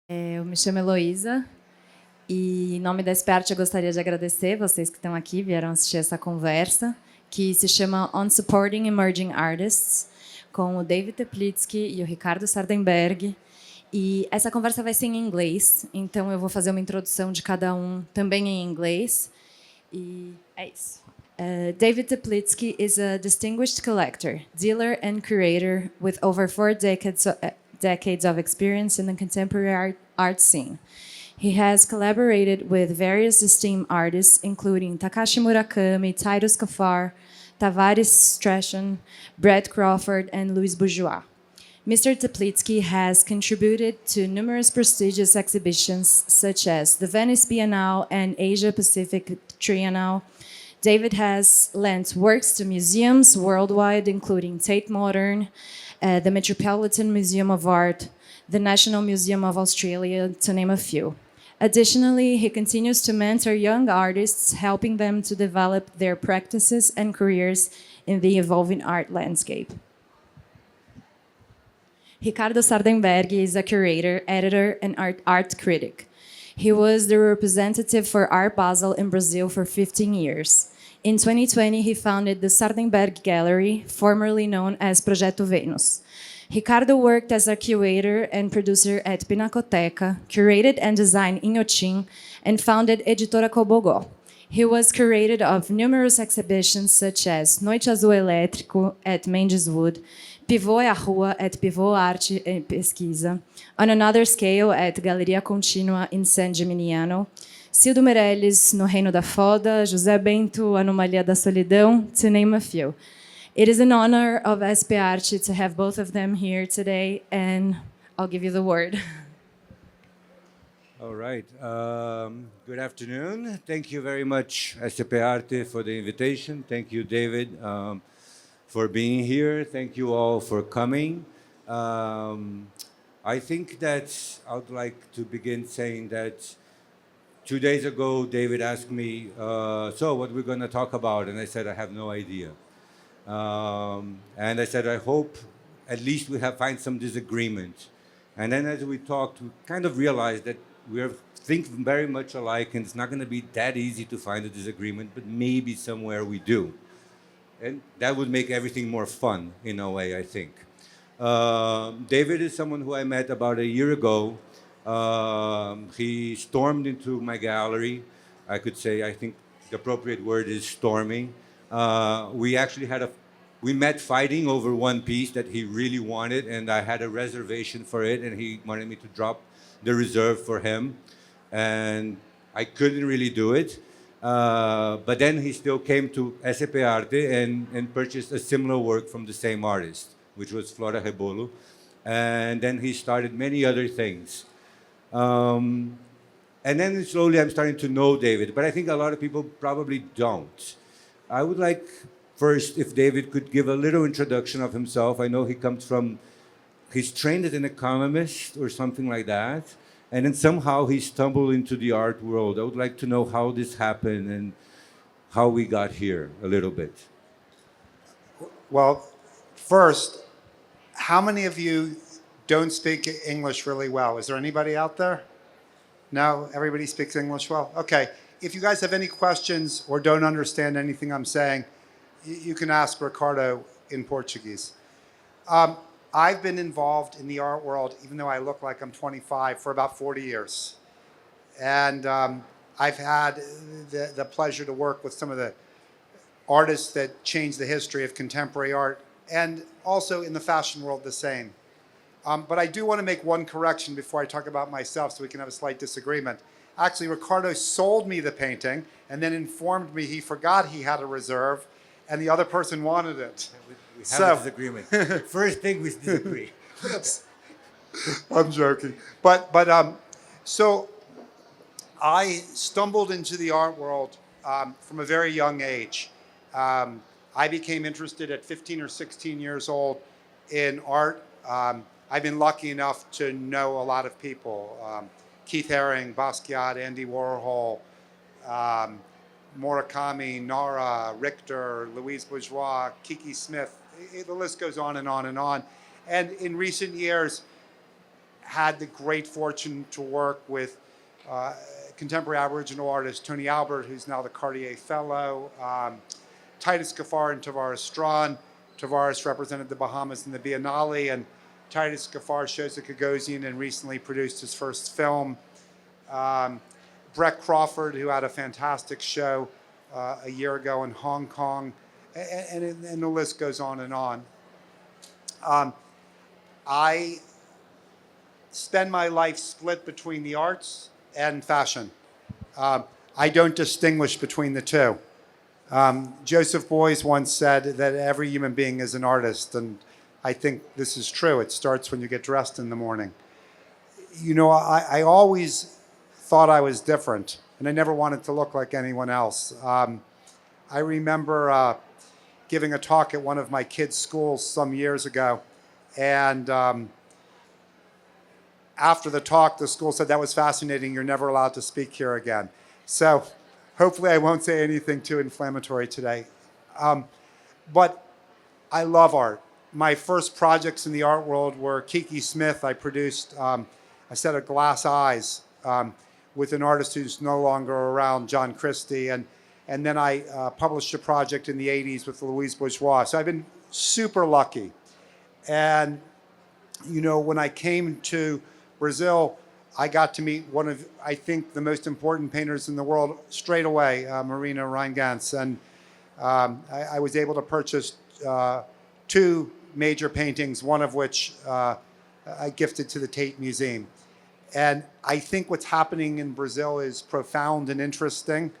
Eu me chamo Heloísa e, em nome da SP-Arte, eu gostaria de agradecer vocês que estão aqui, vieram assistir essa conversa, que se chama On Supporting Emerging Artists, com o David Teplitzky e o Ricardo Sardenberg. E essa conversa vai ser em inglês, então eu vou fazer uma introdução de cada um também em inglês. E é isso. David Teplitzky is a distinguished collector, dealer and curator with over 4 decades of experience in the contemporary art scene. He has collaborated with various esteemed artists, including Takashi Murakami, Titus Kaphar, Tavares Strachan, Brett Crawford, and Louis Bourgeois. Mr. Teplitzky has contributed to numerous prestigious exhibitions, such as the Venice Biennale and Asia Pacific Triennale. David has lent works to museums worldwide, including Tate Modern, the Metropolitan Museum of Art, the National Museum of Australia, to name a few. Additionally, he continues to mentor young artists, helping them to develop their practices and careers in the evolving art landscape. Ricardo Sardenberg is a curator, editor, and art critic. He was the representative for Art Basel in Brazil for 15 years. In 2020, he founded the Sardenberg Gallery, formerly known as Projeto Venus. Ricardo worked as a curator and producer at Pinacoteca, curated and designed Inhotim, and founded Editora Cobogó. He was curated of numerous exhibitions such as Noite Azul Elétrico at Mendes Wood, Pivô é a Rua at Pivô Arte e Pesquisa, on another scale at Galeria Contínua in San Gimignano, Cildo Meirelles no Reino da Foda, José Bento, Anomalia da Solidão, to name a few. It is an honor of SP-Arte to have both of them here today, and I'll give you the word. All right. Good afternoon. Thank you very much, SP-Arte, for the invitation. Thank you, David, for being here. Thank you all for coming. I think that I would like to begin saying that 2 days ago, David asked me, so what we're going to talk about? And I said, I have no idea. And I said, I hope at least we find some disagreement. And then as we talked, we kind of realized that we think very much alike, and it's not going to be that easy to find a disagreement, but maybe somewhere we do. And that would make everything more fun, in a way, I think. David is someone who I met about a year ago. He stormed into my gallery. I could say, I think the appropriate word is storming. We met fighting over one piece that he really wanted, and I had a reservation for it, and he wanted me to drop the reserve for him. And I couldn't really do it. But then he still came to SP-Arte and purchased a similar work from the same artist, which was Flora Rebolo. And then he started many other things. And then slowly I'm starting to know David, but I think a lot of people probably don't. I would like first if David could give a little introduction of himself. I know he's trained as an economist or something like that. And then somehow he stumbled into the art world. I would like to know how this happened and how we got here a little bit. Well, first, how many of you don't speak English really well? Is there anybody out there? No? Everybody speaks English well? Okay. If you guys have any questions or don't understand anything I'm saying, you can ask Ricardo in Portuguese. I've been involved in the art world, even though I look like I'm 25, for about 40 years. And I've had the pleasure to work with some of the artists that changed the history of contemporary art, and also in the fashion world the same. But I do want to make one correction before I talk about myself so we can have a slight disagreement. Actually, Ricardo sold me the painting and then informed me he forgot he had a reserve and the other person wanted it. We have a disagreement. First thing we disagree. I'm joking. But so I stumbled into the art world from a very young age. I became interested at 15 or 16 years old in art. I've been lucky enough to know a lot of people. Keith Haring, Basquiat, Andy Warhol, Murakami, Nara, Richter, Louise Bourgeois, Kiki Smith. The list goes on and on and on. And in recent years, had the great fortune to work with contemporary Aboriginal artist Tony Albert, who's now the Cartier Fellow, Titus Gaffar and Tavares Strawn. Tavares represented the Bahamas in the Biennale, and Titus Gaffar shows at Gagosian and recently produced his first film. Brett Crawford, who had a fantastic show a year ago in Hong Kong, and the list goes on and on. I spend my life split between the arts and fashion. I don't distinguish between the two. Joseph Beuys once said that every human being is an artist, and I think this is true. It starts when you get dressed in the morning. You know, I always thought I was different, and I never wanted to look like anyone else. I remember giving a talk at one of my kids' schools some years ago, and after the talk, the school said, "That was fascinating. You're never allowed to speak here again." So hopefully I won't say anything too inflammatory today. But I love art. My first projects in the art world were Kiki Smith. I produced a set of glass eyes with an artist who's no longer around, John Christie. And then I published a project in the 80s with Louise Bourgeois. So I've been super lucky. And, you know, when I came to Brazil, I got to meet one of, I think, the most important painters in the world straight away, Marina Reingans. And I was able to purchase 2 major paintings, one of which I gifted to the Tate Museum. And I think what's happening in Brazil is profound and interesting.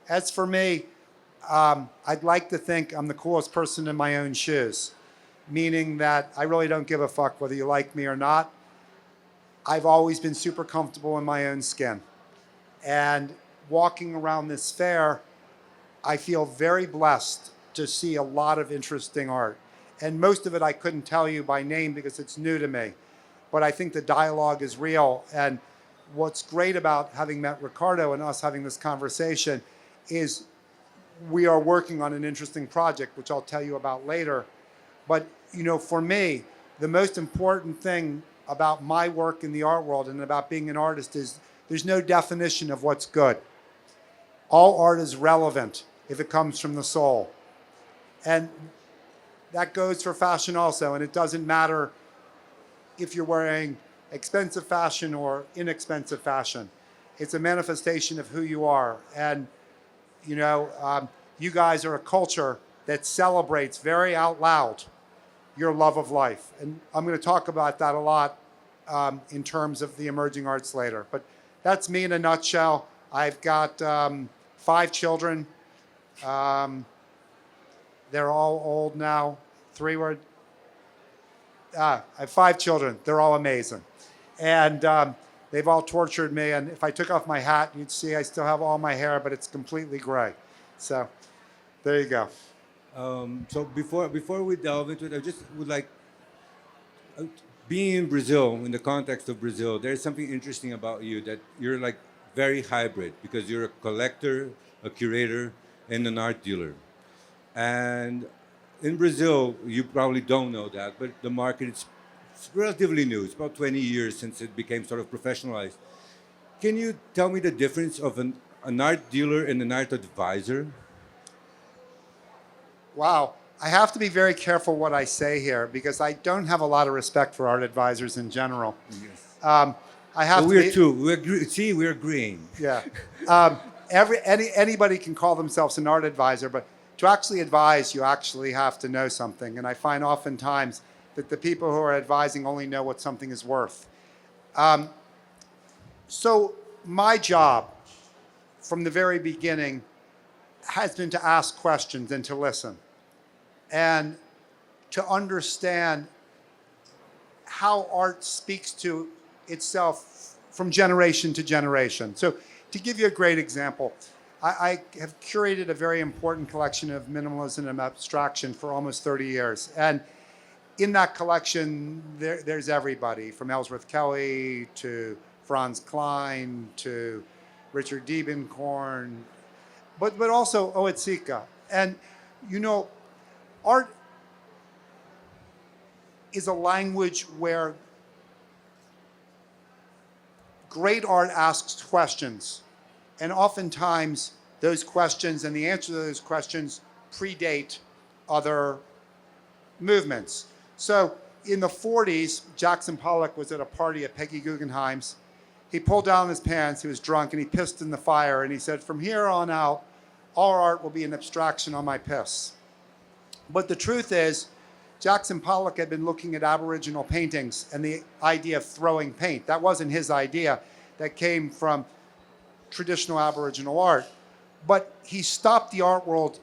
As for me, I'd like to think I'm the coolest person in my own shoes, meaning that I really don't give a fuck whether you like me or not. I've always been super comfortable in my own skin. And walking around this fair, I feel very blessed to see a lot of interesting art. And most of it I couldn't tell you by name because it's new to me. But I think the dialogue is real. And what's great about having met Ricardo and us having this conversation is we are working on an interesting project, which I'll tell you about later. But, you know, for me, the most important thing about my work in the art world and about being an artist is there's no definition of what's good. All art is relevant if it comes from the soul. And that goes for fashion also. And it doesn't matter if you're wearing expensive fashion or inexpensive fashion. It's a manifestation of who you are. And, you know, you guys are a culture that celebrates very out loud your love of life. And I'm going to talk about that a lot in terms of the emerging arts later. But that's me in a nutshell. I've got 5 children. They're all old now. 3 were... I have 5 children. They're all amazing. And they've all tortured me. And if I took off my hat, you'd see I still have all my hair, but it's completely gray. So there you go. So before we delve into it, I just would like, being in Brazil, in the context of Brazil, there's something interesting about you that you're like very hybrid because you're a collector, a curator, and an art dealer. And in Brazil, you probably don't know that, but the market is relatively new. It's about 20 years since it became sort of professionalized. Can you tell me the difference of an art dealer and an art advisor? Wow. I have to be very careful what I say here because I don't have a lot of respect for art advisors in general. Yes. I have well, to we're be, too. We agree. See, we're agreeing. Yeah. Anybody can call themselves an art advisor, but to actually advise, you actually have to know something. And I find oftentimes that the people who are advising only know what something is worth. So my job from the very beginning has been to ask questions and to listen and to understand how art speaks to itself from generation to generation. So to give you a great example, I have curated a very important collection of minimalism and abstraction for almost 30 years. And in that collection, there's everybody from Ellsworth Kelly to Franz Klein to Richard Diebenkorn, but also Oetsika. And, you know, art is a language where great art asks questions. And oftentimes, those questions and the answer to those questions predate other movements. So in the 40s, Jackson Pollock was at a party at Peggy Guggenheim's. He pulled down his pants, he was drunk, and he pissed in the fire, and he said, from here on out, all art will be an abstraction on my piss. But the truth is, Jackson Pollock had been looking at Aboriginal paintings and the idea of throwing paint. That wasn't his idea. That came from traditional Aboriginal art. But he stopped the art world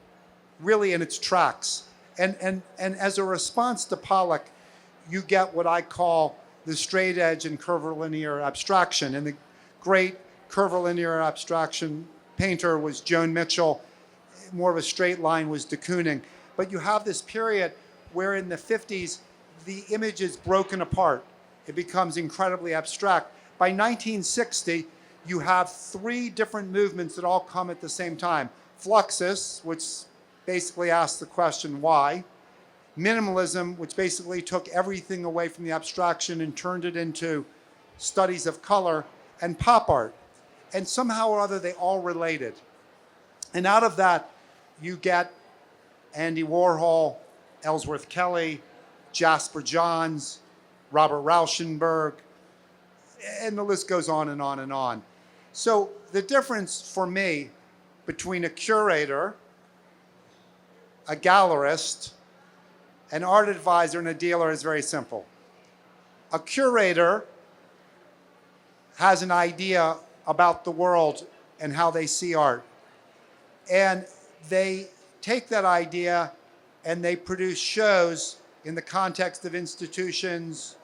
really in its tracks. And as a response to Pollock, you get what I call the straight edge and curvilinear abstraction. And the great curvilinear abstraction painter was Joan Mitchell. More of a straight line was de Kooning. But you have this period where in the 50s, the image is broken apart. It becomes incredibly abstract. By 1960, you have three different movements that all come at the same time. Fluxus, which basically asks the question, why? Minimalism, which basically took everything away from the abstraction and turned it into studies of color, and pop art. And somehow or other, they all related. And out of that, you get Andy Warhol, Ellsworth Kelly, Jasper Johns, Robert Rauschenberg, and the list goes on and on and on. So the difference for me between a curator, a gallerist, an art advisor, and a dealer is very simple. A curator has an idea about the world and how they see art. And they take that idea and they produce shows in the context of institutions,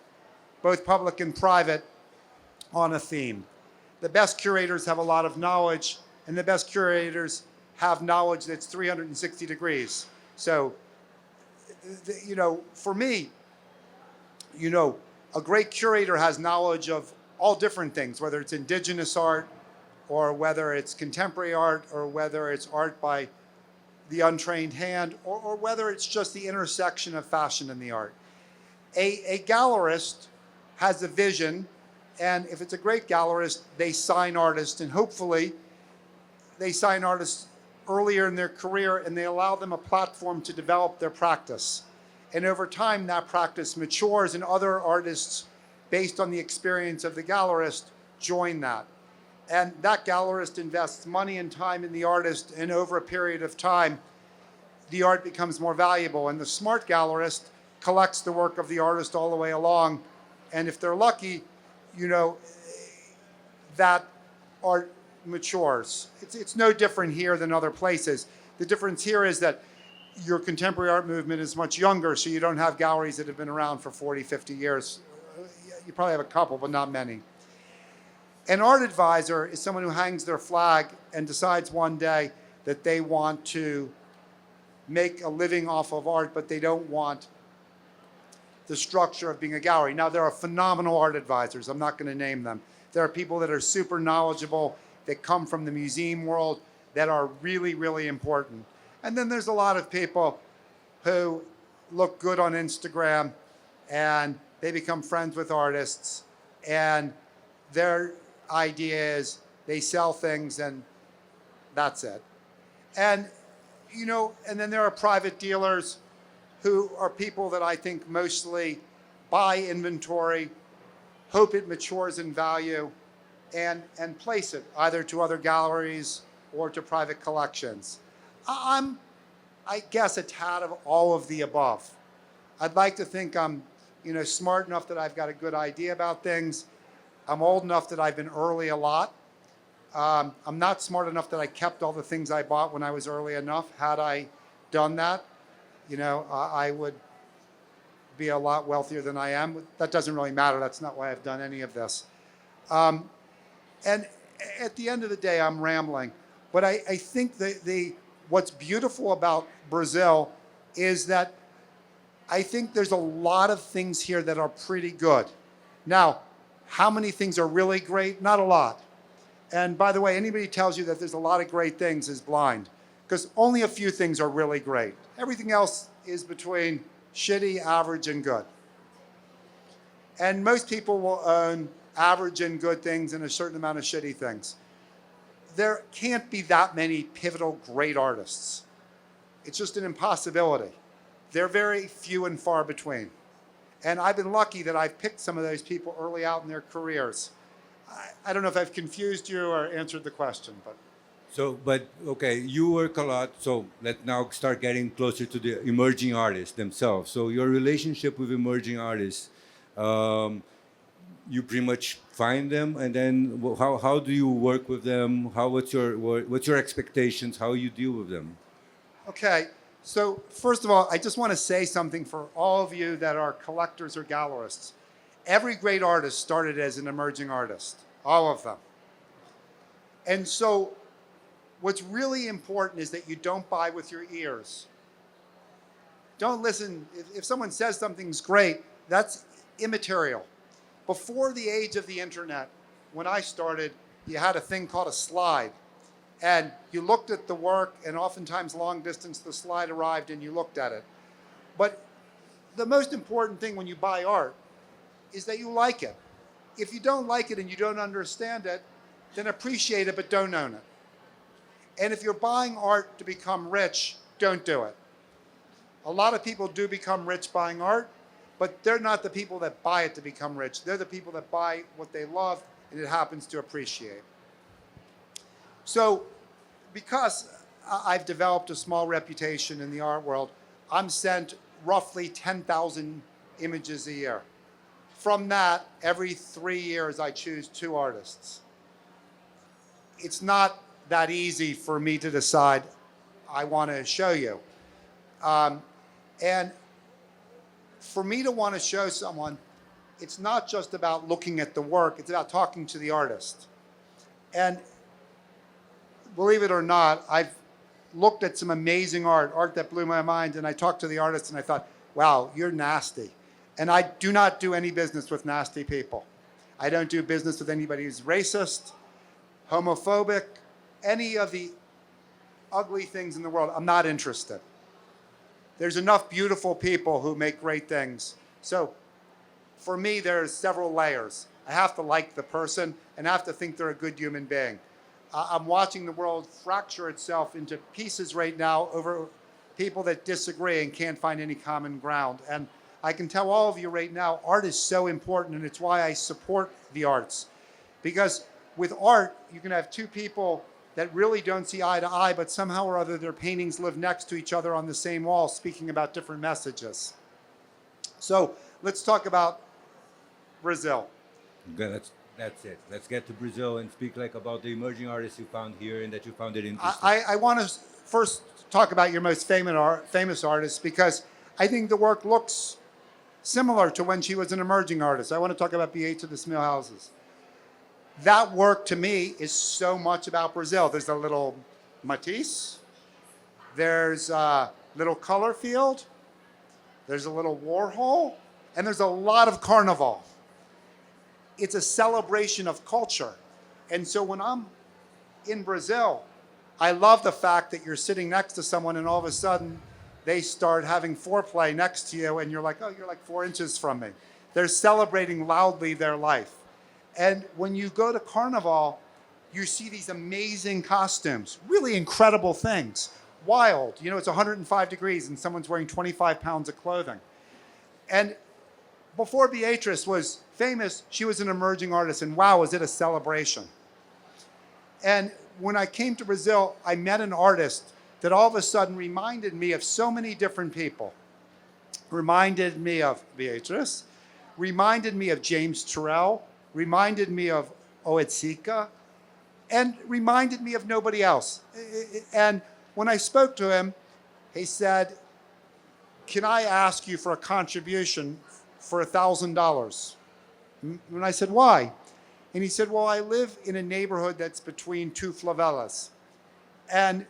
both public and private, on a theme. The best curators have a lot of knowledge, and the best curators have knowledge that's 360 degrees. So, you know, for me, you know, a great curator has knowledge of all different things, whether it's indigenous art, or whether it's contemporary art, or whether it's art by the untrained hand, or whether it's just the intersection of fashion and the art. A gallerist has a vision, and if it's a great gallerist, they sign artists, and hopefully they sign artists earlier in their career, and they allow them a platform to develop their practice. And over time, that practice matures, and other artists, based on the experience of the gallerist, join that. And that gallerist invests money and time in the artist, and over a period of time, the art becomes more valuable. And the smart gallerist collects the work of the artist all the way along. And if they're lucky, you know, that art matures. It's no different here than other places. The difference here is that your contemporary art movement is much younger, so you don't have galleries that have been around for 40, 50 years. You probably have a couple, but not many. An art advisor is someone who hangs their flag and decides one day that they want to make a living off of art, but they don't want the structure of being a gallery. Now, there are phenomenal art advisors. I'm not going to name them. There are people that are super knowledgeable, that come from the museum world, that are really, really important. And then there's a lot of people who look good on Instagram, and they become friends with artists, and their idea is they sell things, and that's it. And, you know, and then there are private dealers who are people that I think mostly buy inventory, hope it matures in value, and place it either to other galleries or to private collections. I'm, I guess, a tad of all of the above. I'd like to think I'm, you know, smart enough that I've got a good idea about things. I'm old enough that I've been early a lot. I'm not smart enough that I kept all the things I bought when I was early enough. Had I done that, you know, I would be a lot wealthier than I am. That doesn't really matter. That's not why I've done any of this. And at the end of the day, I'm rambling. But I think what's beautiful about Brazil is that I think there's a lot of things here that are pretty good. Now, how many things are really great? Not a lot. And by the way, anybody who tells you that there's a lot of great things is blind, because only a few things are really great. Everything else is between shitty, average, and good. And most people will own average and good things and a certain amount of shitty things. There can't be that many pivotal great artists. It's just an impossibility. They're very few and far between. And I've been lucky that I've picked some of those people early out in their careers. I don't know if I've confused you or answered the question, but. So, but okay, you work a lot. So let's now start getting closer to the emerging artists themselves. So your relationship with emerging artists, you pretty much find them, and then how do you work with them? What's your expectations? How you deal with them? Okay, so first of all, I just want to say something for all of you that are collectors or gallerists. Every great artist started as an emerging artist, all of them. And so what's really important is that you don't buy with your ears. Don't listen. If someone says something's great, that's immaterial. Before the age of the internet, when I started, you had a thing called a slide. And you looked at the work, and oftentimes long distance, the slide arrived and you looked at it. But the most important thing when you buy art is that you like it. If you don't like it and you don't understand it, then appreciate it, but don't own it. And if you're buying art to become rich, don't do it. A lot of people do become rich buying art, but they're not the people that buy it to become rich. They're the people that buy what they love and it happens to appreciate. So because I've developed a small reputation in the art world, I'm sent roughly 10,000 images a year. From that, every 3 years, I choose 2 artists. It's not that easy for me to decide, I want to show you. And for me to want to show someone, it's not just about looking at the work, it's about talking to the artist. And believe it or not, I've looked at some amazing art that blew my mind, and I talked to the artist and I thought, wow, you're nasty. And I do not do any business with nasty people. I don't do business with anybody who's racist, homophobic, any of the ugly things in the world. I'm not interested. There's enough beautiful people who make great things. So for me, there's several layers. I have to like the person and I have to think they're a good human being. I'm watching the world fracture itself into pieces right now over people that disagree and can't find any common ground. And I can tell all of you right now, art is so important, and it's why I support the arts. Because with art, you can have 2 people that really don't see eye to eye, but somehow or other their paintings live next to each other on the same wall, speaking about different messages. So let's talk about Brazil. Okay, that's it. Let's get to Brazil and speak about the emerging artists you found here and that you found it interesting. I want to first talk about your most famous artist, because I think the work looks similar to when she was an emerging artist. I want to talk about Beatriz Milhouses. That work to me is so much about Brazil. There's a little Matisse, there's a little color field, there's a little Warhol, and there's a lot of Carnival. It's a celebration of culture. And so when I'm in Brazil, I love the fact that you're sitting next to someone and all of a sudden they start having foreplay next to you and you're like, oh, you're like 4 inches from me. They're celebrating loudly their life. And when you go to Carnival, you see these amazing costumes, really incredible things. Wild, it's 105 degrees and someone's wearing 25 pounds of clothing. And before Beatriz was famous, she was an emerging artist, and wow, was it a celebration. And when I came to Brazil, I met an artist that all of a sudden reminded me of so many different people. Reminded me of Beatriz, reminded me of James Turrell, reminded me of Oetsika, and reminded me of nobody else. And when I spoke to him, he said, can I ask you for a contribution for $1,000? And I said, why? And he said, well, I live in a neighborhood that's between 2 favelas. And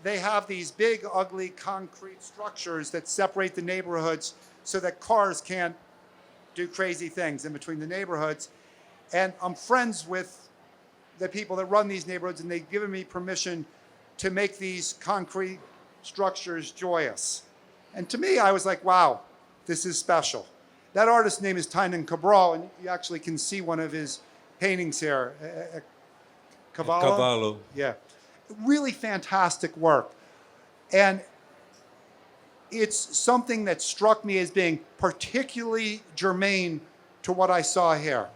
they have these big, ugly concrete structures that separate the neighborhoods so that cars can't do crazy things in between the neighborhoods. And I'm friends with the people that run these neighborhoods, and they've given me permission to make these concrete structures joyous. And to me, I was like, wow, this is special. that artist's name is Tynan Cabral, and you actually can see one of his paintings here. Cavallo? Cavallo. Yeah. Really fantastic work. And it's something that struck me as being particularly germane to what I saw here.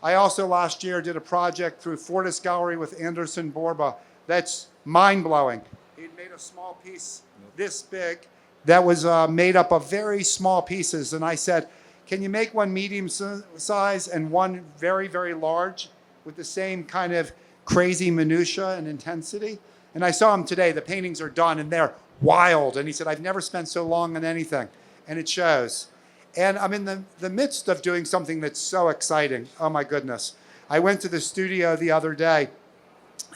I also last year did a project through Fortis Gallery with Anderson Borba that's mind-blowing. He'd made a small piece this big that was made up of very small pieces. And I said, can you make one medium size and one very, very large with the same kind of crazy minutia and intensity? And I saw him today. The paintings are done and they're wild. And he said, I've never spent so long on anything. And it shows. And I'm in the midst of doing something that's so exciting. Oh my goodness. I went to the studio the other day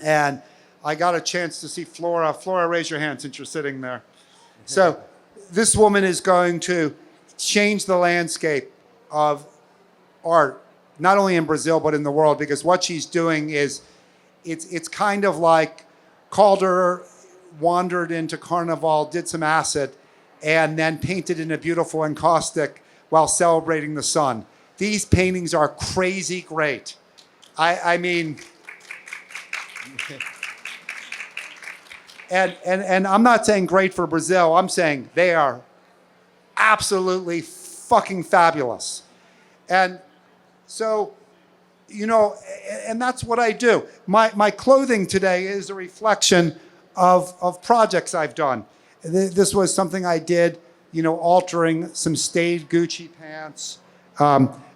and I got a chance to see Flora. Flora, raise your hand since you're sitting there. So this woman is going to change the landscape of art, not only in Brazil, but in the world, because what she's doing is, it's kind of like Calder wandered into Carnival, did some acid, and then painted in a beautiful encaustic while celebrating the sun. These paintings are crazy great. I mean, and I'm not saying great for Brazil, I'm saying they are absolutely fucking fabulous. And so, you know, and that's what I do. My clothing today is a reflection of projects I've done. This was something I did, you know, altering some stained Gucci pants.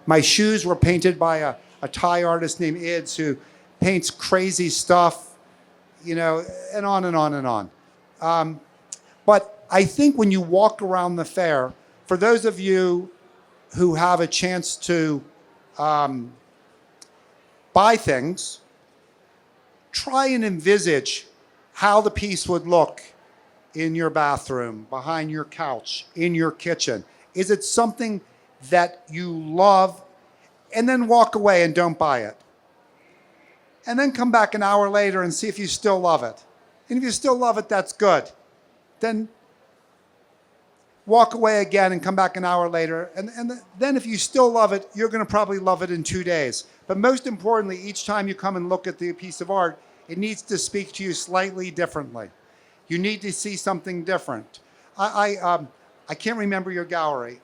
My shoes were painted by a Thai artist named Ids who paints crazy stuff, you know, and on and on and on. But I think when you walk around the fair, for those of you who have a chance to buy things, try and envisage how the piece would look in your bathroom, behind your couch, in your kitchen. Is it something that you love? And then walk away and don't buy it. And then come back an hour later and see if you still love it. And if you still love it, that's good. Then walk away again and come back an hour later. And then if you still love it, you're going to probably love it in 2 days. But most importantly, each time you come and look at the piece of art, it needs to speak to you slightly differently. You need to see something different. I can't remember your gallery.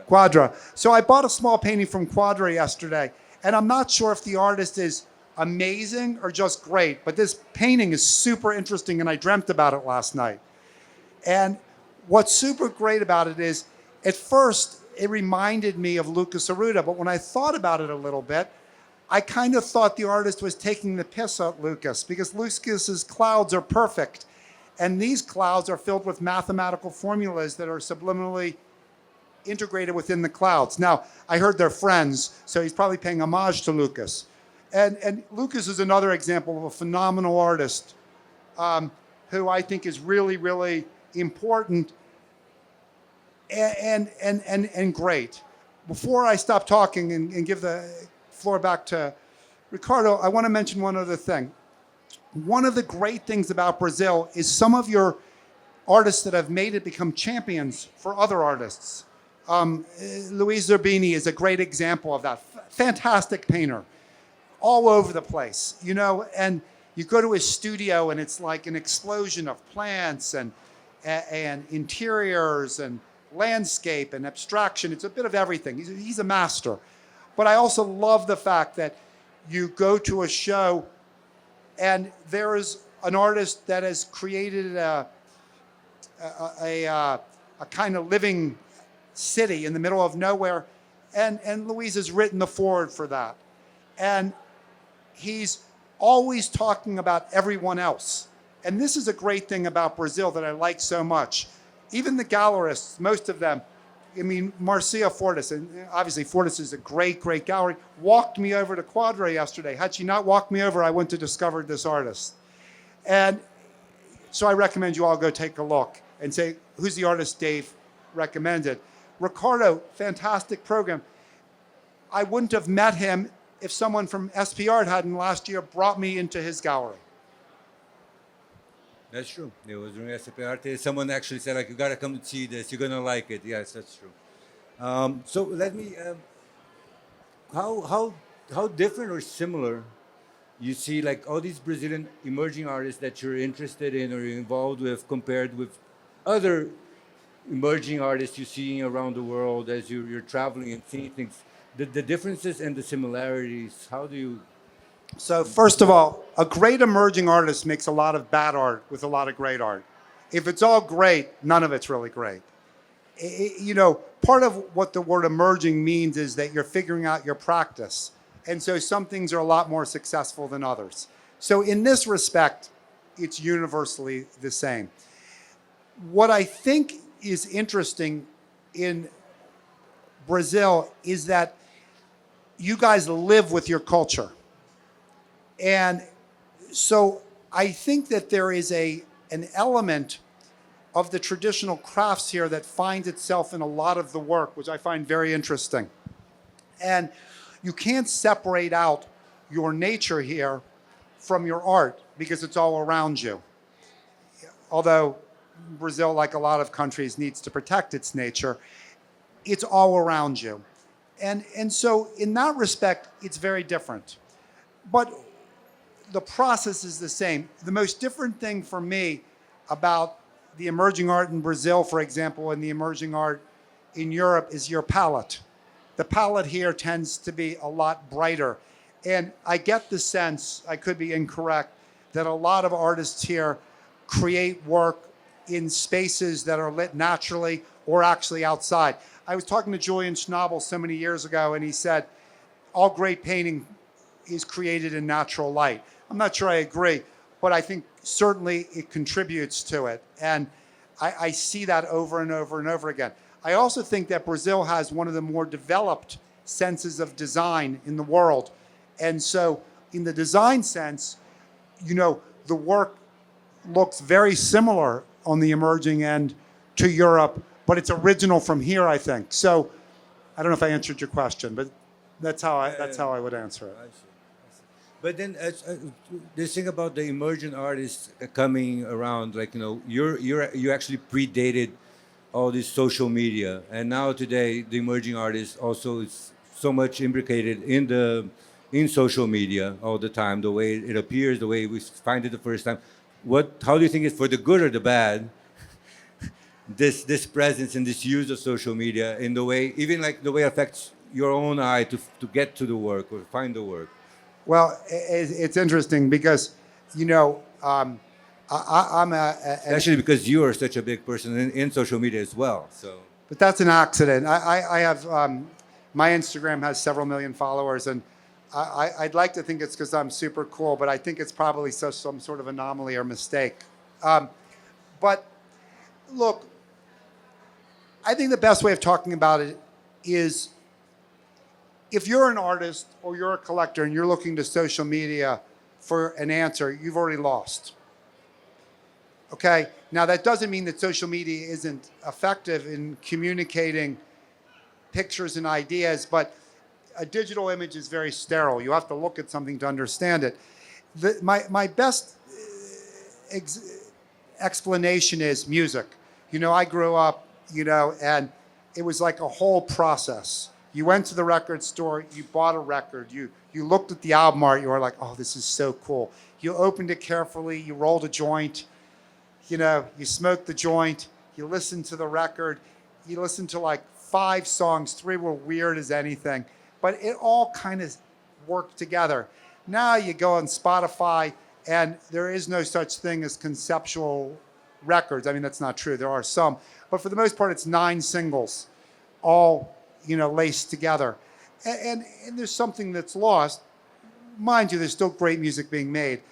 Quadra. So I bought a small painting from Quadra yesterday, and I'm not sure if the artist is amazing or just great, but this painting is super interesting, and I dreamt about it last night. And what's super great about it is, at first, it reminded me of Lucas Arruda, but when I thought about it a little bit, I kind of thought the artist was taking the piss out Lucas, because Lucas's clouds are perfect. And these clouds are filled with mathematical formulas that are subliminally integrated within the clouds. Now, I heard they're friends, so he's probably paying homage to Lucas. And Lucas is another example of a phenomenal artist who I think is really, really important and great. Before I stop talking and give the floor back to Ricardo, I want to mention one other thing. One of the great things about Brazil is some of your artists that have made it become champions for other artists. Luiz Zerbini is a great example of that. Fantastic painter, all over the place, you know, and you go to his studio and it's like an explosion of plants and interiors and landscape and abstraction. It's a bit of everything. He's a master. But I also love the fact that you go to a show and there is an artist that has created a kind of living city in the middle of nowhere, and Luiz has written the foreword for that. And he's always talking about everyone else. And this is a great thing about Brazil that I like so much. Even the gallerists, most of them, I mean, Marcia Fortis, and obviously Fortis is a great, great gallery, walked me over to Quadra yesterday. Had she not walked me over, I wouldn't have discovered this artist. And so I recommend you all go take a look and say, who's the artist Dave recommended? Ricardo, fantastic program. I wouldn't have met him if someone from SP-Arte hadn't last year brought me into his gallery. That's true. It was during SP-Arte. Someone actually said, like, you gotta come and see this. You're gonna like it. Yes, that's true. So let me. How different or similar you see like all these Brazilian emerging artists that you're interested in or you're involved with compared with other emerging artists you're seeing around the world as you're traveling and seeing things. The differences and the similarities. How do you? So first of all, a great emerging artist makes a lot of bad art with a lot of great art. If it's all great, none of it's really great. Part of what the word emerging means is that you're figuring out your practice. And so some things are a lot more successful than others. So in this respect, it's universally the same. What I think is interesting in Brazil is that you guys live with your culture. And so I think that there is an element of the traditional crafts here that finds itself in a lot of the work, which I find very interesting. And you can't separate out your nature here from your art because it's all around you. Although Brazil, like a lot of countries, needs to protect its nature, it's all around you. And so in that respect, it's very different. But the process is the same. The most different thing for me about the emerging art in Brazil, for example, and the emerging art in Europe is your palette. The palette here tends to be a lot brighter. And I get the sense, I could be incorrect, that a lot of artists here create work in spaces that are lit naturally or actually outside. I was talking to Julian Schnabel so many years ago, and he said, all great painting is created in natural light. I'm not sure I agree, but I think certainly it contributes to it. And I see that over and over and over again. I also think that Brazil has one of the more developed senses of design in the world. And so in the design sense, the work looks very similar on the emerging end to Europe, but it's original from here, I think. So I don't know if I answered your question, but that's how I would answer it. I see. But then, this thing about the emerging artists coming around, like you actually predated all this social media, and now today the emerging artist also is so much imbricated in social media all the time. The way it appears, the way we find it the first time. How do you think it's for the good or the bad? This presence and this use of social media in the way, even like the way it affects your own eye to get to the work or find the work. Well, it's interesting because, I'm Especially because you are such a big person in social media as well. So, but that's an accident. I have, my Instagram has several million followers, and I'd like to think it's because I'm super cool, but I think it's probably some sort of anomaly or mistake. But look, I think the best way of talking about it is if you're an artist or you're a collector and you're looking to social media for an answer, you've already lost. Okay? Now, that doesn't mean that social media isn't effective in communicating pictures and ideas, but a digital image is very sterile. You have to look at something to understand it. My best explanation is music. I grew up, and it was like a whole process. You went to the record store, you bought a record, you looked at the album art, you were like, oh, this is so cool. You opened it carefully, you rolled a joint, you smoked the joint, you listened to the record, you listened to like 5 songs, 3 were weird as anything, but it all kind of worked together. Now you go on Spotify and there is no such thing as conceptual records. I mean, that's not true, there are some, but for the most part it's 9 singles, all laced together. And there's something that's lost. Mind you, there's still great music being made.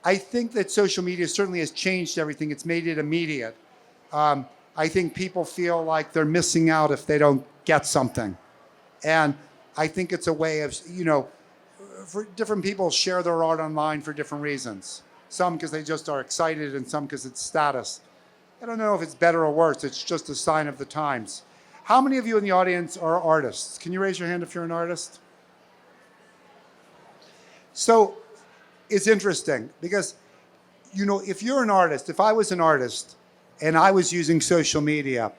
I think that social media certainly has changed everything. It's made it immediate. I think people feel like they're missing out if they don't get something. And I think it's a way of, for different people share their art online for different reasons. Some because they just are excited and some because it's status. I don't know if it's better or worse. It's just a sign of the times. How many of you in the audience are artists? Can you raise your hand if you're an artist? So it's interesting because, you know, if you're an artist, if I was an artist and I was using social media,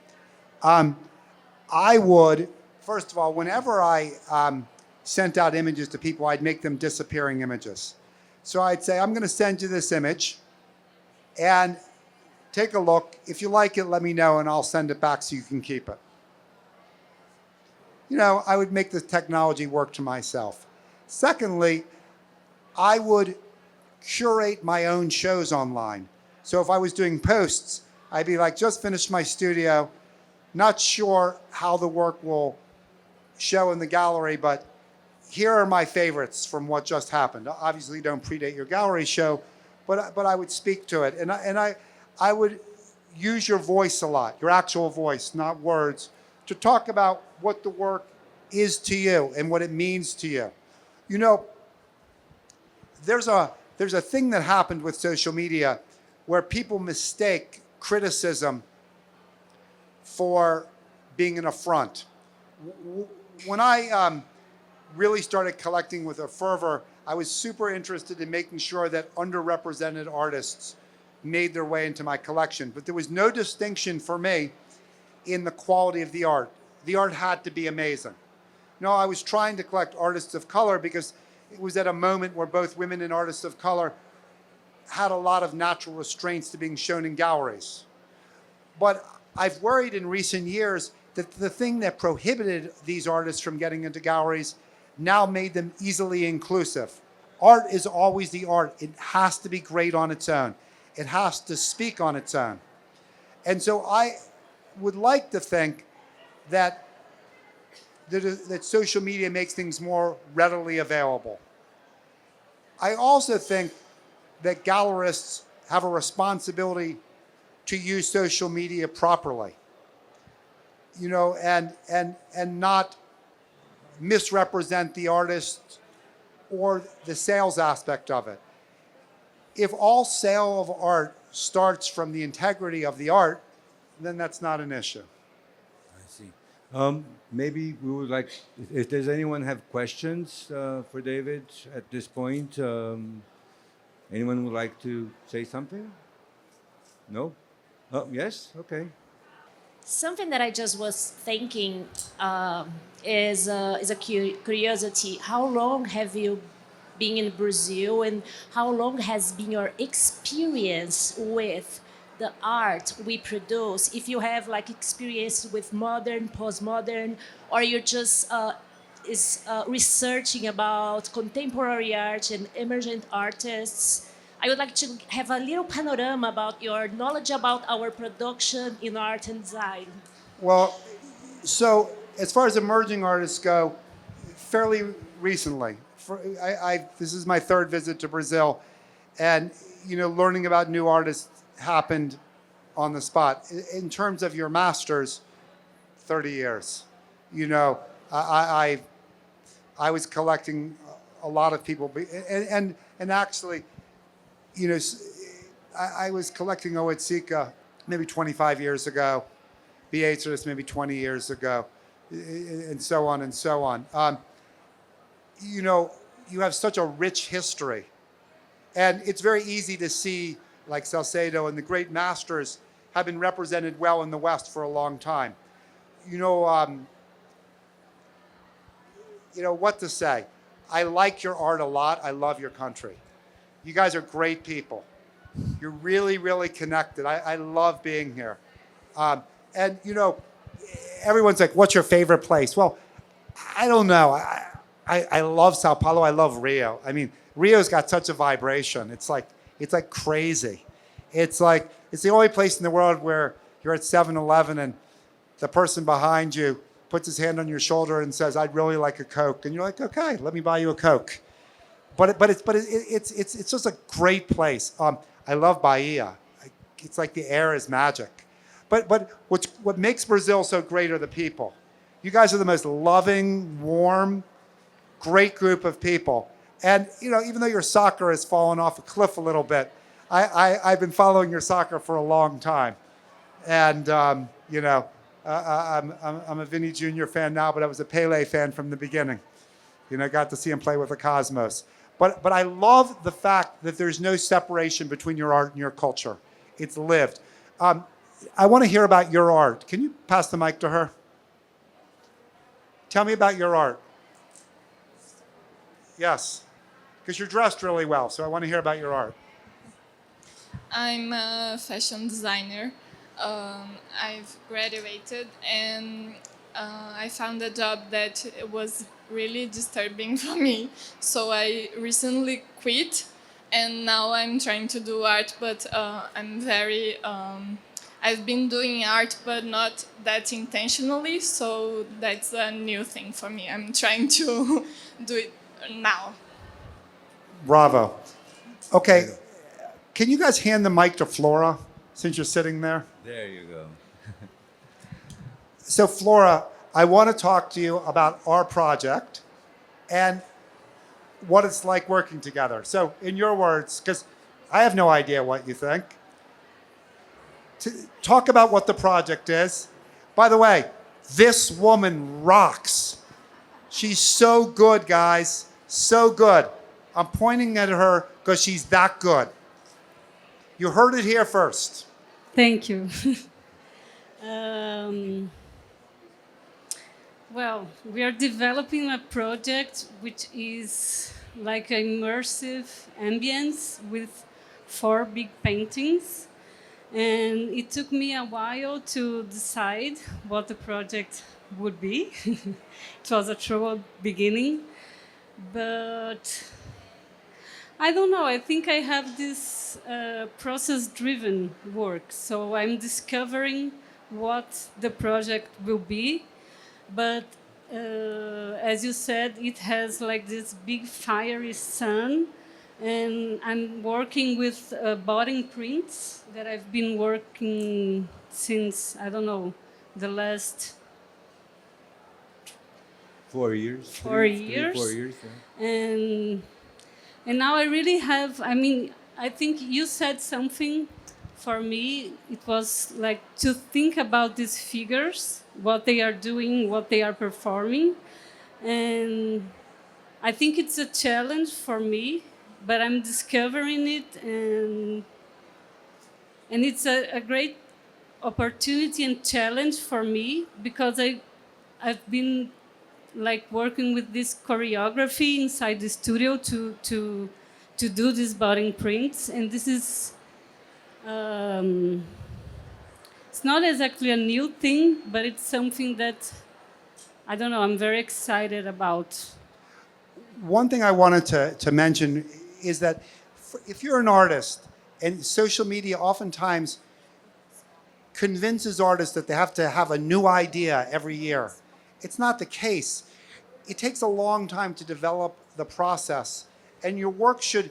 I would, first of all, whenever I sent out images to people, I'd make them disappearing images. So I'd say, I'm going to send you this image and take a look. If you like it, let me know and I'll send it back so you can keep it. You know, I would make the technology work to myself. Secondly, I would curate my own shows online. So if I was doing posts, I'd be like, just finished my studio, not sure how the work will show in the gallery, but here are my favorites from what just happened. Obviously don't predate your gallery show, but I would speak to it. And I would use your voice a lot, your actual voice, not words, to talk about what the work is to you and what it means to you. You know, there's a thing that happened with social media where people mistake criticism for being an affront. When I really started collecting with a fervor, I was super interested in making sure that underrepresented artists made their way into my collection. But there was no distinction for me in the quality of the art. The art had to be amazing. You know, I was trying to collect artists of color because it was at a moment where both women and artists of color had a lot of natural restraints to being shown in galleries. But I've worried in recent years that the thing that prohibited these artists from getting into galleries now made them easily inclusive. Art is always the art. It has to be great on its own. It has to speak on its own. And so I would like to think that social media makes things more readily available. I also think that gallerists have a responsibility to use social media properly, you know, and not misrepresent the artist or the sales aspect of it. If all sale of art starts from the integrity of the art, then that's not an issue. I see. Maybe we would like, if does anyone have questions for David at this point? Anyone would like to say something? No? Oh, yes? Okay. Something that I just was thinking is a curiosity. How long have you been in Brazil, and how long has been your experience with the art we produce? If you have like experience with modern, postmodern, or you're just researching about contemporary art and emergent artists, I would like to have a little panorama about your knowledge about our production in art and design. Well, so as far as emerging artists go, fairly recently. This is my third visit to Brazil, and you know, learning about new artists happened on the spot. In terms of your masters, 30 years. You know, I was collecting a lot of people, and actually, you know, I was collecting Oetsika maybe 25 years ago, Beatrice maybe 20 years ago, and so on and so on. You know, you have such a rich history, and it's very easy to see, like Salcedo and the great masters have been represented well in the West for a long time. You know what to say. I like your art a lot. I love your country. You guys are great people. You're really, really connected. I love being here. And, you know, everyone's like, what's your favorite place? Well, I don't know. I love Sao Paulo. I love Rio. I mean, Rio's got such a vibration. It's like crazy. It's the only place in the world where you're at 7-Eleven and the person behind you puts his hand on your shoulder and says, I'd really like a Coke. And you're like, okay, let me buy you a Coke. But it's just a great place. I love Bahia. It's like the air is magic. But what makes Brazil so great are the people. You guys are the most loving, warm, great group of people. And you know, even though your soccer has fallen off a cliff a little bit, I've been following your soccer for a long time. And you know, I'm a Vinny Jr. fan now, but I was a Pele fan from the beginning. You know, got to see him play with the Cosmos. But I love the fact that there's no separation between your art and your culture. It's lived. I want to hear about your art. Can you pass the mic to her? Tell me about your art. Yes, because you're dressed really well, so I want to hear about your art. I'm a fashion designer. I've graduated and I found a job that was really disturbing for me. So I recently quit and now I'm trying to do art, but I've been doing art, but not that intentionally. So that's a new thing for me. I'm trying to do it now. Bravo. Okay, can you guys hand the mic to Flora, since you're sitting there? There you go. So Flora, I want to talk to you about our project and what it's like working together. So in your words, because I have no idea what you think, talk about what the project is. By the way, this woman rocks. She's so good, guys, so good. I'm pointing at her because she's that good. You heard it here first. Thank you. Well, we are developing a project which is like an immersive ambience with 4 big paintings. And it took me a while to decide what the project would be. It was a troubled beginning, but I don't know. I think I have this process-driven work. So I'm discovering what the project will be. But as you said, it has like this big fiery sun. And I'm working with botting prints that I've been working since, I don't know, the last 4 years. 4 years. 4 years. Yeah. And now I really have, I mean, I think you said something for me. It was like to think about these figures, what they are doing, what they are performing. And I think it's a challenge for me, but I'm discovering it, and it's a great opportunity and challenge for me because I've been like working with this choreography inside the studio to do these botting prints, and this is it's not exactly a new thing, but it's something that I don't know, I'm very excited about. One thing I wanted to mention is that if you're an artist, and social media oftentimes convinces artists that they have to have a new idea every year. It's not the case. It takes a long time to develop the process, and your work should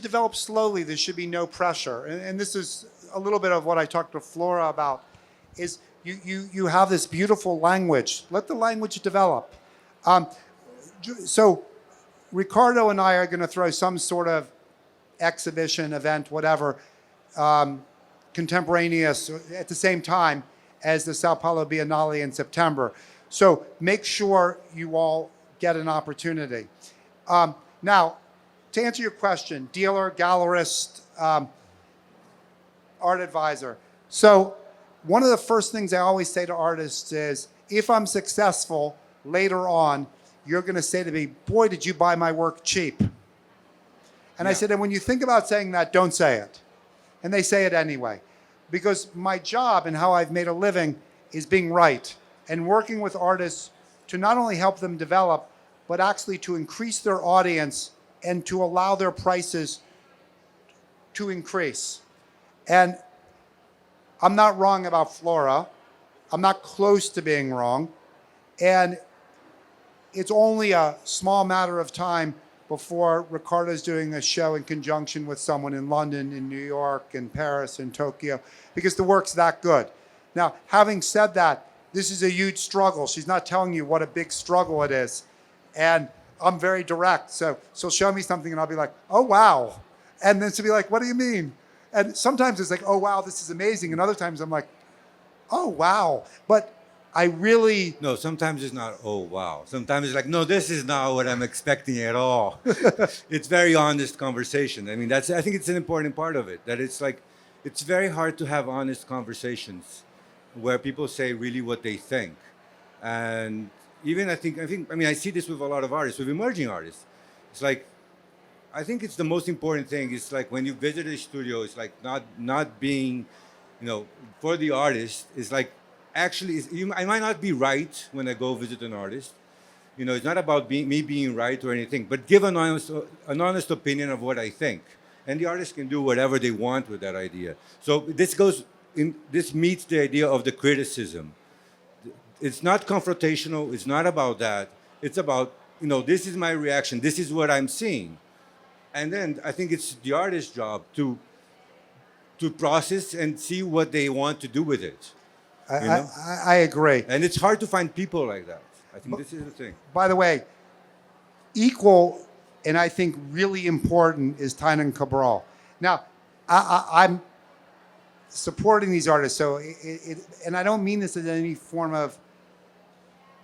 develop slowly. There should be no pressure. And this is a little bit of what I talked to Flora about, is you have this beautiful language. Let the language develop. So Ricardo and I are going to throw some sort of exhibition, event, whatever, contemporaneous at the same time as the Sao Paulo Biennale in September. So make sure you all get an opportunity. Now, to answer your question, dealer, gallerist, art advisor. So one of the first things I always say to artists is, if I'm successful later on, you're going to say to me, boy, did you buy my work cheap? And I said, and when you think about saying that, don't say it. And they say it anyway. Because my job and how I've made a living is being right and working with artists to not only help them develop, but actually to increase their audience and to allow their prices to increase. And I'm not wrong about Flora. I'm not close to being wrong. And it's only a small matter of time before Ricardo's doing a show in conjunction with someone in London, in New York, in Paris, in Tokyo, because the work's that good. Now, having said that, this is a huge struggle. She's not telling you what a big struggle it is. And I'm very direct. So she'll show me something and I'll be like, oh, wow. And then she'll be like, what do you mean? And sometimes it's like, oh, wow, this is amazing. And other times I'm like, oh, wow. But I really, No, sometimes it's not, oh, wow. Sometimes it's like, no, this is not what I'm expecting at all. It's very honest conversation. I mean, I think it's an important part of it, that it's like, it's very hard to have honest conversations where people say really what they think. And even I mean, I see this with a lot of artists, with emerging artists. It's like, I think it's the most important thing. It's like when you visit a studio, it's like not being, for the artist, it's like, actually, I might not be right when I go visit an artist. It's not about me being right or anything, but give an honest opinion of what I think. And the artist can do whatever they want with that idea. So this meets the idea of the criticism. It's not confrontational. It's not about that. It's about, this is my reaction. This is what I'm seeing. And then I think it's the artist's job to process and see what they want to do with it. I agree. And it's hard to find people like that. I think this is the thing. By the way, equal and I think really important is Tainan Cabral. Now, I'm supporting these artists, so and I don't mean this in any form of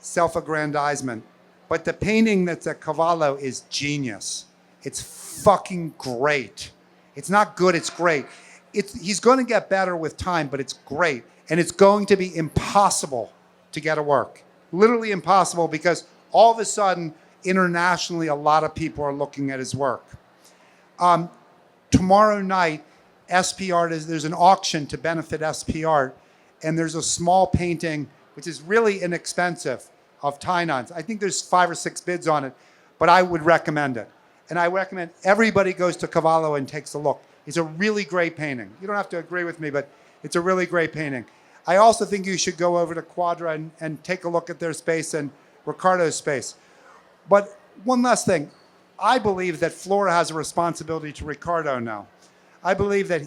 self-aggrandizement, but the painting that's at Cavallo is genius. It's fucking great. It's not good, it's great. He's going to get better with time, but it's great. And it's going to be impossible to get a work. Literally impossible, because all of a sudden, internationally, a lot of people are looking at his work. Tomorrow night, SP-Arte, there's an auction to benefit SP-Arte, and there's a small painting, which is really inexpensive, of Tainan's. I think there's 5 or 6 bids on it, but I would recommend it. And I recommend everybody goes to Cavallo and takes a look. It's a really great painting. You don't have to agree with me, but it's a really great painting. I also think you should go over to Quadra and take a look at their space and Ricardo's space. But one last thing. I believe that Flora has a responsibility to Ricardo now. I believe that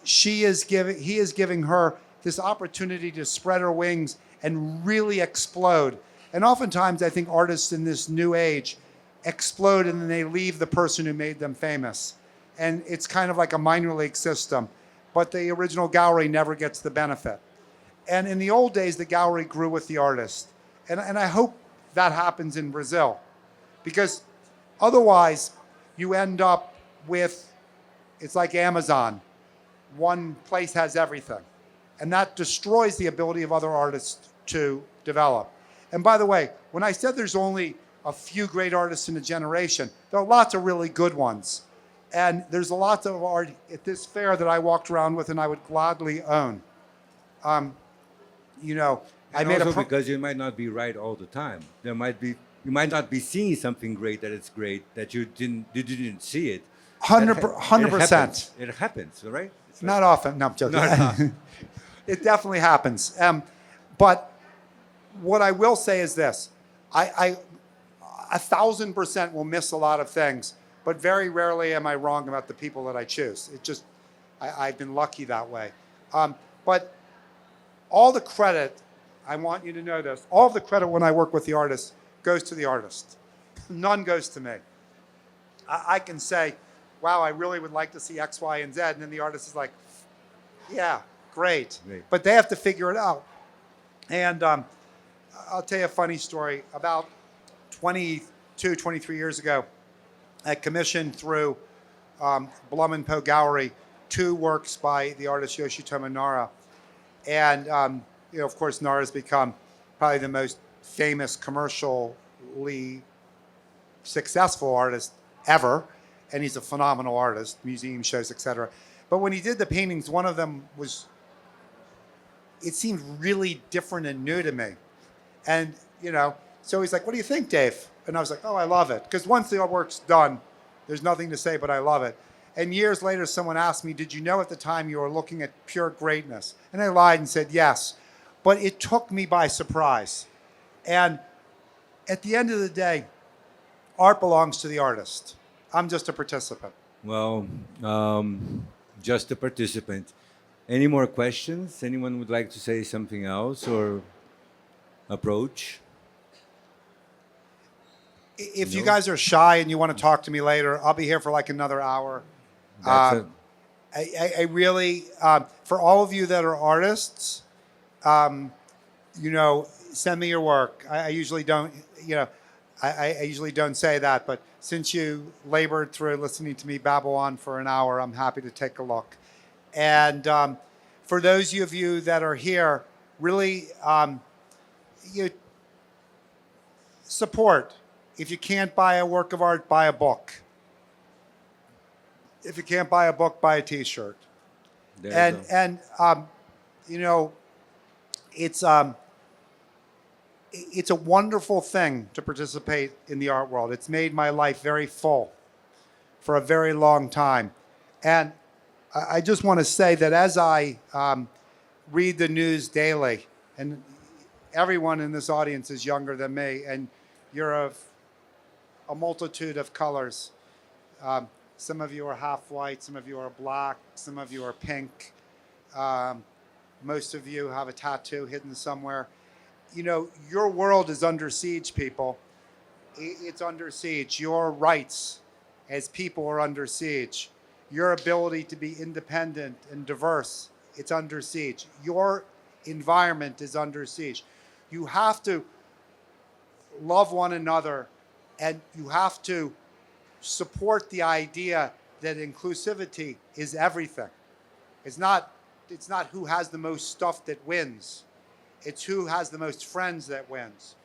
he is giving her this opportunity to spread her wings and really explode. And oftentimes I think artists in this new age explode and then they leave the person who made them famous. And it's kind of like a minor league system. But the original gallery never gets the benefit. And in the old days, the gallery grew with the artist. And I hope that happens in Brazil. Because otherwise, you end up with, it's like Amazon. One place has everything. And that destroys the ability of other artists to develop. And by the way, when I said there's only a few great artists in a generation, there are lots of really good ones. And there's a lot of art at this fair that I walked around with and I would gladly own. I made also because you might not be right all the time. You might not be seeing something great that you didn't see it. 100%. It happens, right? Not often. No, I'm joking. No. It definitely happens. But what I will say is this. I 1,000% will miss a lot of things, but very rarely am I wrong about the people that I choose. It just, I've been lucky that way. But all the credit, I want you to know this, all of the credit when I work with the artist goes to the artist. None goes to me. I can say, wow, I really would like to see X, Y, and Z. And then the artist is like, yeah, great. But they have to figure it out. And I'll tell you a funny story. About 22, 23 years ago, I commissioned through Blum & Poe Gallery 2 works by the artist Yoshitomo Nara. And, of course, Nara's become probably the most famous commercially successful artist ever. And he's a phenomenal artist, museum shows, etc. But when he did the paintings, one of them it seemed really different and new to me. And, so he's like, what do you think, Dave? And I was like, oh, I love it. Because once the artwork's done, there's nothing to say, but I love it. And years later, someone asked me, did you know at the time you were looking at pure greatness? And I lied and said yes. But it took me by surprise. And at the end of the day, art belongs to the artist. I'm just a participant. Well, just a participant. Any more questions? Anyone would like to say something else or approach? If you guys are shy and you want to talk to me later, I'll be here for like another hour. I really, for all of you that are artists, send me your work. I usually don't, I usually don't say that, but since you labored through listening to me babble on for an hour, I'm happy to take a look. And for those of you that are here, really, you support. If you can't buy a work of art, buy a book. If you can't buy a book, buy a T-shirt. And it's a wonderful thing to participate in the art world. It's made my life very full for a very long time. And I just want to say that as I read the news daily, and everyone in this audience is younger than me, and you're of a multitude of colors. Some of you are half white, some of you are black, some of you are pink. Most of you have a tattoo hidden somewhere. Your world is under siege, people. It's under siege. Your rights as people are under siege. Your ability to be independent and diverse, it's under siege. Your environment is under siege. You have to love one another, and you have to support the idea that inclusivity is everything. It's not who has the most stuff that wins. It's who has the most friends that wins.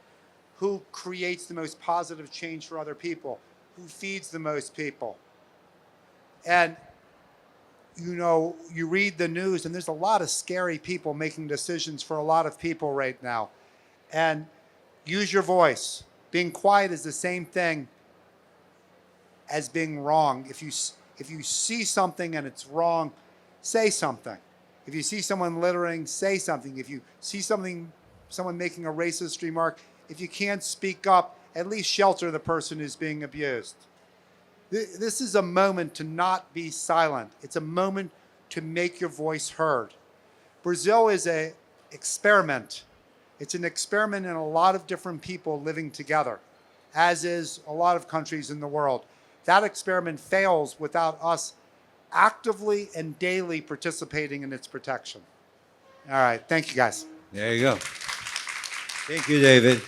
Who creates the most positive change for other people. Who feeds the most people. And you read the news, and there's a lot of scary people making decisions for a lot of people right now. And use your voice. Being quiet is the same thing as being wrong. If you see something and it's wrong, say something. If you see someone littering, say something. If you see someone making a racist remark, if you can't speak up, at least shelter the person who's being abused. This is a moment to not be silent. It's a moment to make your voice heard. Brazil is an experiment. It's an experiment in a lot of different people living together, as is a lot of countries in the world. That experiment fails without us actively and daily participating in its protection. All right. Thank you, guys. There you go. Thank you, David.